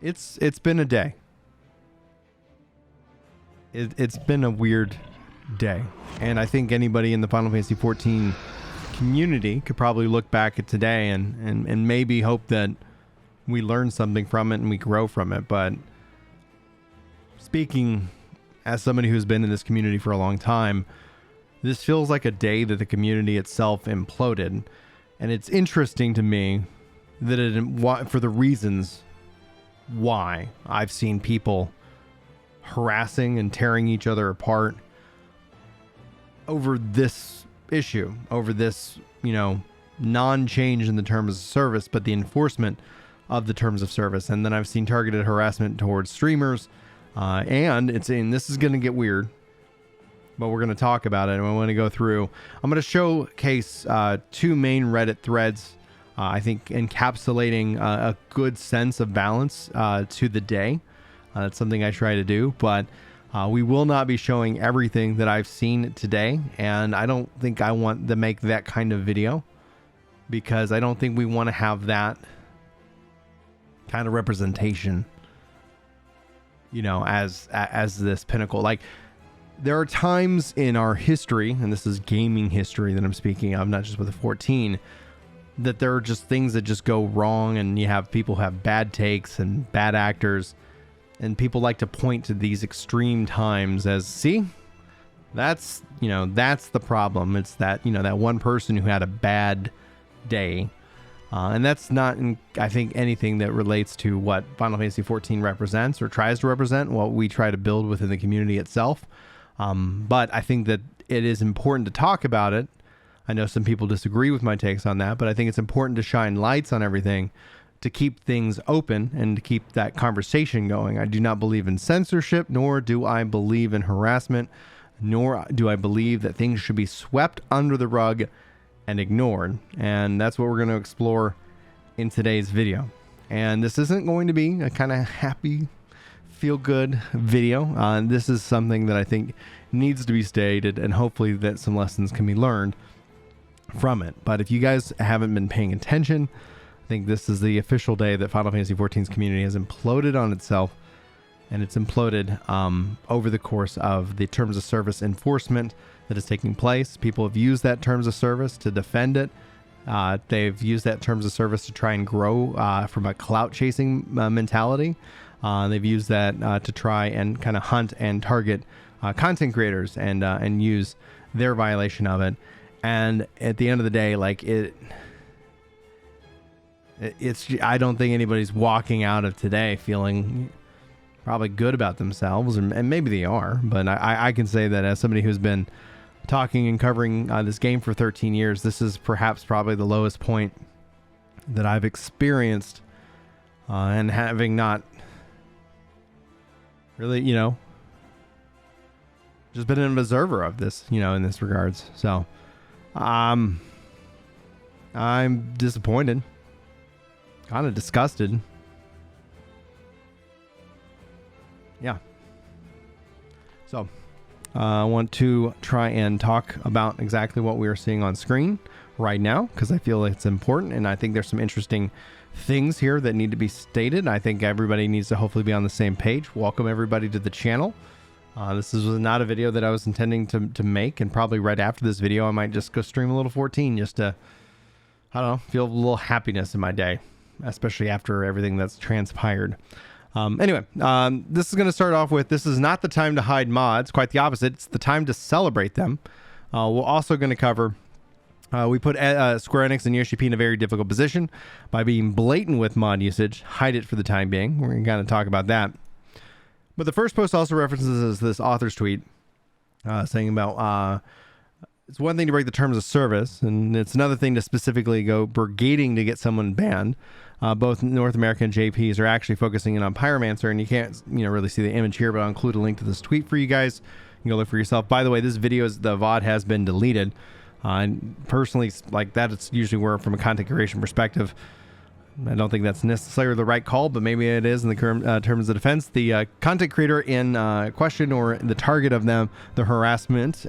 It's been a day. It's been a weird day, and I think anybody in the Final Fantasy XIV community could probably look back at today and maybe hope that we learn something from it and we grow from it. But speaking as somebody who's been in this community for a long time, this feels like a day that the community itself imploded. And it's interesting to me that for the reasons why I've seen people harassing and tearing each other apart over this issue, over this, non-change in the terms of service, but the enforcement of the terms of service. And then I've seen targeted harassment towards streamers, and this is going to get weird, but we're going to talk about it, and I want to go through. I'm going to showcase two main Reddit threads, I think encapsulating a good sense of balance to the day. That's something I try to do, but we will not be showing everything that I've seen today, and I don't think I want to make that kind of video, because I don't think we want to have that kind of representation, as this pinnacle. Like, there are times in our history, and this is gaming history that I'm speaking of, not just with the 14, that there are just things that just go wrong, and you have people have bad takes and bad actors, and people like to point to these extreme times as, see, that's the problem. It's that, that one person who had a bad day. And that's not, I think, anything that relates to what Final Fantasy XIV represents or tries to represent, what we try to build within the community itself. But I think that it is important to talk about it. I know some people disagree with my takes on that, but I think it's important to shine lights on everything, to keep things open and to keep that conversation going. I do not believe in censorship, nor do I believe in harassment, nor do I believe that things should be swept under the rug and ignored. And that's what we're going to explore in today's video. And this isn't going to be a kind of happy, feel-good video. This is something that I think needs to be stated, and hopefully that some lessons can be learned from it. But if you guys haven't been paying attention, I think this is the official day that Final Fantasy XIV's community has imploded on itself, and it's imploded over the course of the terms of service enforcement that is taking place. People have used that terms of service to defend it. They've used that terms of service to try and grow from a clout chasing mentality. They've used that to try and kind of hunt and target content creators and use their violation of it. And at the end of the day, like it's I don't think anybody's walking out of today feeling probably good about themselves, and maybe they are, but I can say that as somebody who's been talking and covering this game for 13 years, this is probably the lowest point that I've experienced, and having not really, just been an observer of this, in this regards. So, I'm disappointed, kind of disgusted. Yeah. So, I want to try and talk about exactly what we are seeing on screen right now, because I feel it's important, and I think there's some interesting things here that need to be stated. I think everybody needs to hopefully be on the same page. Welcome everybody to the channel. This was not a video that I was intending to make, and probably right after this video I might just go stream a little 14 just to, I don't know, feel a little happiness in my day, especially after everything that's transpired. Anyway, this is going to start off with, this is not the time to hide mods, quite the opposite. It's the time to celebrate them. We're also going to cover, we put Square Enix and Yoshi P in a very difficult position by being blatant with mod usage. Hide it for the time being. We're going to kind of talk about that. But the first post also references this author's tweet saying about, it's one thing to break the terms of service, and it's another thing to specifically go brigading to get someone banned. Both North American JPs are actually focusing in on Pyromancer, and you can't really see the image here, but I'll include a link to this tweet for you guys. You can go look for yourself. By the way, this video, the VOD has been deleted. And personally, like that, it's usually where, from a content creation perspective, I don't think that's necessarily the right call, but maybe it is in the current terms of defense. The content creator in question, or the target of them, the harassment,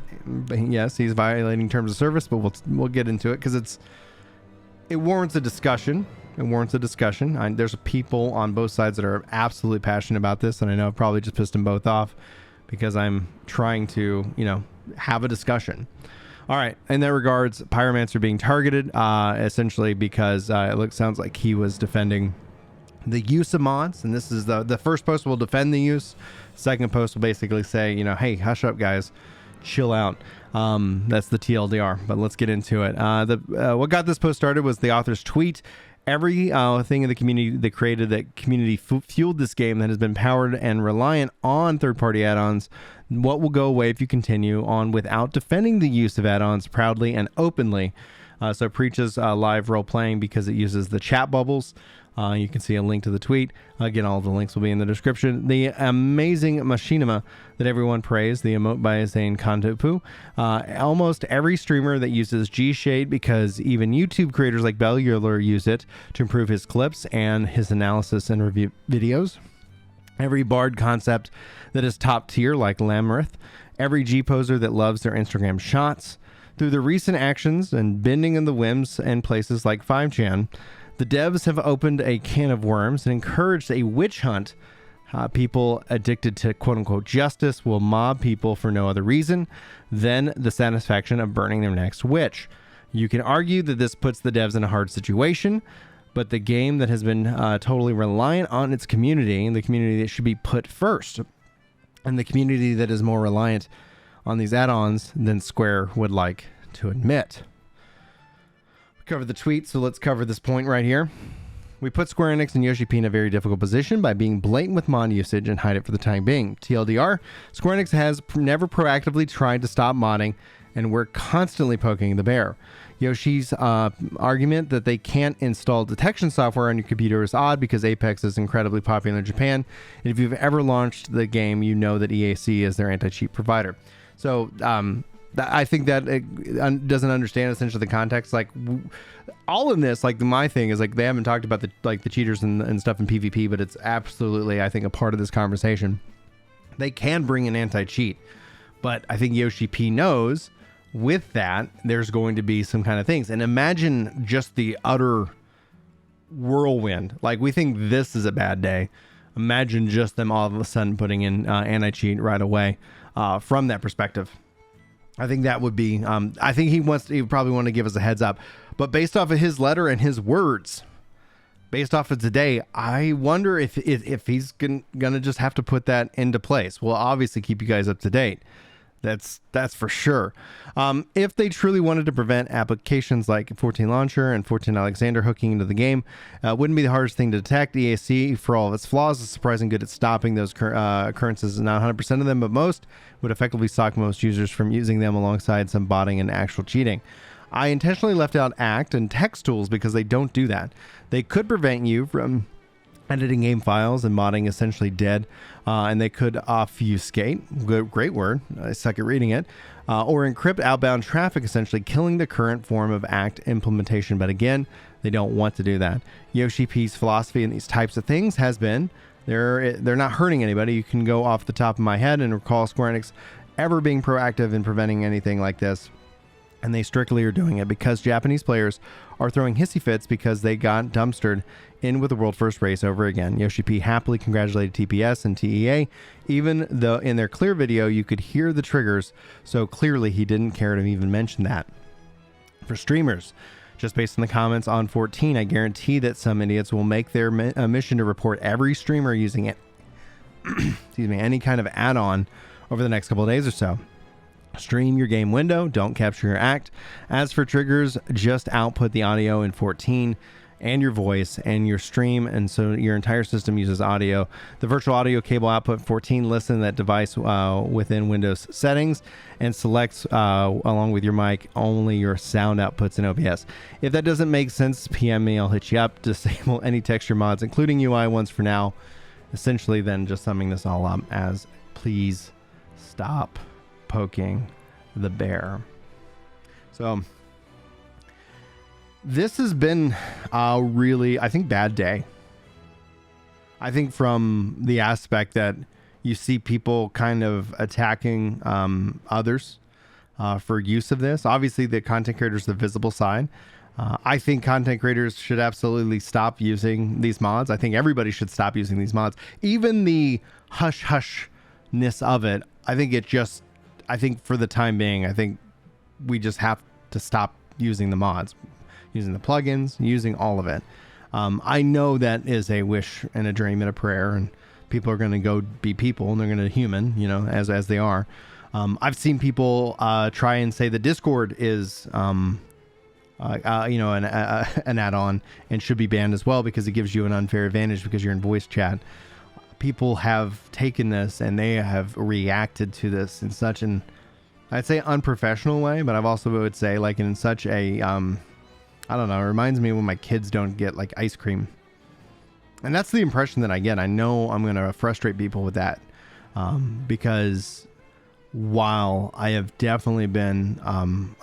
yes, he's violating terms of service, but we'll get into it because it warrants a discussion. It warrants a discussion. There's people on both sides that are absolutely passionate about this, and I know I've probably just pissed them both off because I'm trying to, have a discussion. All right. In that regards, Pyromancer being targeted, essentially because sounds like he was defending the use of mods, and this is the first post will defend the use. Second post will basically say, hey, hush up, guys, chill out. That's the TLDR, but let's get into it. What got this post started was the author's tweet. Every thing in the community that created that community fueled this game that has been powered and reliant on third-party add-ons. What will go away if you continue on without defending the use of add-ons proudly and openly? So preaches live role-playing because it uses the chat bubbles. You can see a link to the tweet. Again, all the links will be in the description. The amazing machinima that everyone praised, the emote by Zane Kantopu. Almost every streamer that uses G-Shade, because even YouTube creators like Bellular use it to improve his clips and his analysis and review videos. Every bard concept that is top tier like Lamarith. Every G-poser that loves their Instagram shots. Through the recent actions and bending in the whims and places like 5chan, the devs have opened a can of worms and encouraged a witch hunt. People addicted to quote-unquote justice will mob people for no other reason than the satisfaction of burning their next witch. You can argue that this puts the devs in a hard situation, but the game that has been totally reliant on its community, and the community that should be put first, and the community that is more reliant on these add-ons than Square would like to admit. Cover the tweet, so let's cover this point right here. We put Square Enix and Yoshi P in a very difficult position by being blatant with mod usage and hide it for the time being. TLDR, Square Enix has never proactively tried to stop modding, and we're constantly poking the bear. Yoshi's argument that they can't install detection software on your computer is odd because Apex is incredibly popular in Japan, and if you've ever launched the game, you know that EAC is their anti-cheat provider. So, I think that it doesn't understand essentially the context. Like all in this, like my thing is like they haven't talked about the cheaters and stuff in PvP, but it's absolutely, I think, a part of this conversation. They can bring in anti-cheat, but I think Yoshi P knows with that there's going to be some kind of things. And imagine just the utter whirlwind. Like we think this is a bad day. Imagine just them all of a sudden putting in anti-cheat right away from that perspective. I think that would be, I think he would probably want to give us a heads up. But based off of his letter and his words, based off of today, I wonder if he's gonna just have to put that into place. We'll obviously keep you guys up to date. That's for sure. If they truly wanted to prevent applications like 14 Launcher and 14 Alexander hooking into the game, wouldn't be the hardest thing to detect. EAC, for all of its flaws, is surprisingly good at stopping those occurrences. Not 100% of them, but most would effectively stop most users from using them alongside some botting and actual cheating. I intentionally left out ACT and text tools because they don't do that. They could prevent you from editing game files and modding essentially dead, and they could obfuscate, great word, I suck at reading it, or encrypt outbound traffic, essentially killing the current form of ACT implementation. But again, they don't want to do that. Yoshi P's philosophy in these types of things has been they're not hurting anybody. You can go off the top of my head and recall Square Enix ever being proactive in preventing anything like this. And they strictly are doing it because Japanese players are throwing hissy fits because they got dumpstered in with the world first race over again. Yoshi P happily congratulated TPS and TEA, even though in their clear video you could hear the triggers, so clearly he didn't care to even mention that. For streamers, just based on the comments on 14, I guarantee that some idiots will make their mission to report every streamer using it, excuse me, any kind of add-on over the next couple of days or so. Stream your game window, don't capture your act. As for triggers, just output the audio in 14 and your voice and your stream, and so your entire system uses audio. The virtual audio cable output 14, listen to that device within Windows settings and select along with your mic only your sound outputs in OBS. If that doesn't make sense, PM me, I'll hit you up. Disable any texture mods, including UI ones for now. Essentially then just summing this all up as please stop poking the bear. So this has been a really, I think, bad day. I think from the aspect that you see people kind of attacking others for use of this. Obviously, the content creators, the visible side. I think content creators should absolutely stop using these mods. I think everybody should stop using these mods. Even the hush-hushness of it, I think for the time being, I think we just have to stop using the mods, using the plugins, using all of it. I know that is a wish and a dream and a prayer, and people are going to go be people, and they're going to human, as they are. I've seen people try and say the Discord is... an add-on and should be banned as well because it gives you an unfair advantage because you're in voice chat. People have taken this and they have reacted to this in such an, I'd say, unprofessional way, but I've also would say like in such a, I don't know, it reminds me when my kids don't get like ice cream. And that's the impression that I get. I know I'm going to frustrate people with that because while I have definitely been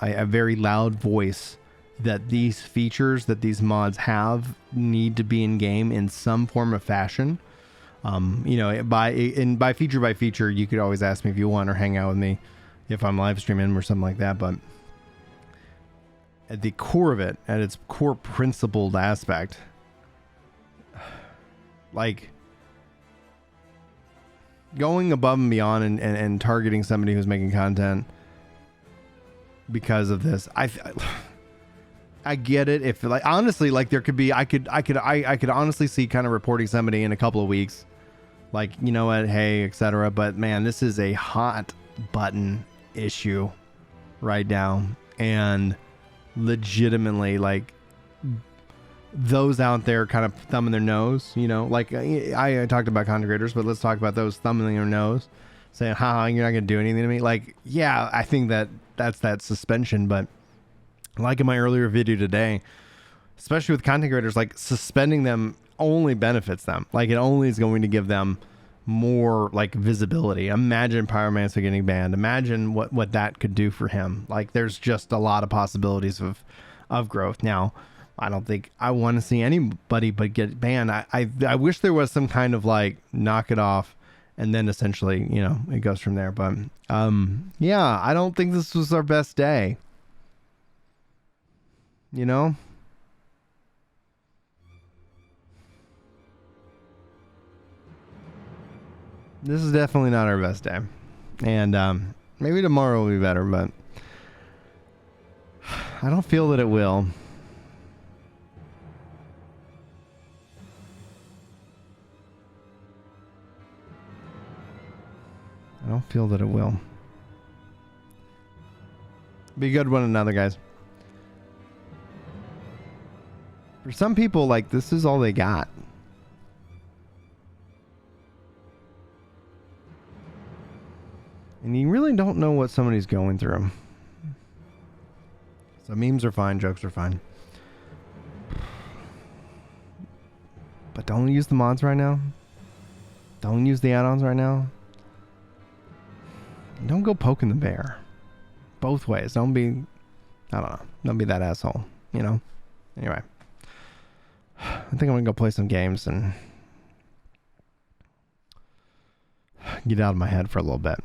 a very loud voice that these features that these mods have need to be in game in some form of fashion. By feature by feature, you could always ask me if you want or hang out with me if I'm live streaming or something like that. But at the core of it, at its core principled aspect, like going above and beyond and targeting somebody who's making content because of this, I get it. If like honestly, like there could be, I could honestly see kind of reporting somebody in a couple of weeks, like, you know what, hey, etc. But man, this is a hot button issue right now, and legitimately, like those out there kind of thumbing their nose, like I talked about content creators, but let's talk about those thumbing their nose, saying, "Ha, you're not gonna do anything to me." Like, yeah, I think that's that suspension, but. Like in my earlier video today, especially with content creators, like suspending them only benefits them. Like it only is going to give them more like visibility. Imagine Pyromancer getting banned. Imagine what that could do for him. Like there's just a lot of possibilities of growth. Now, I don't think I want to see anybody but get banned. I wish there was some kind of like knock it off and then essentially, it goes from there. But yeah, I don't think this was our best day. This is definitely not our best day. And maybe tomorrow will be better, but I don't feel that it will. I don't feel that it will. Be good one another, guys. For some people, like, this is all they got. And you really don't know what somebody's going through. So memes are fine, jokes are fine. But don't use the mods right now. Don't use the add-ons right now. Don't go poking the bear. Both ways. Don't be that asshole, Anyway. I think I'm going to go play some games and get out of my head for a little bit.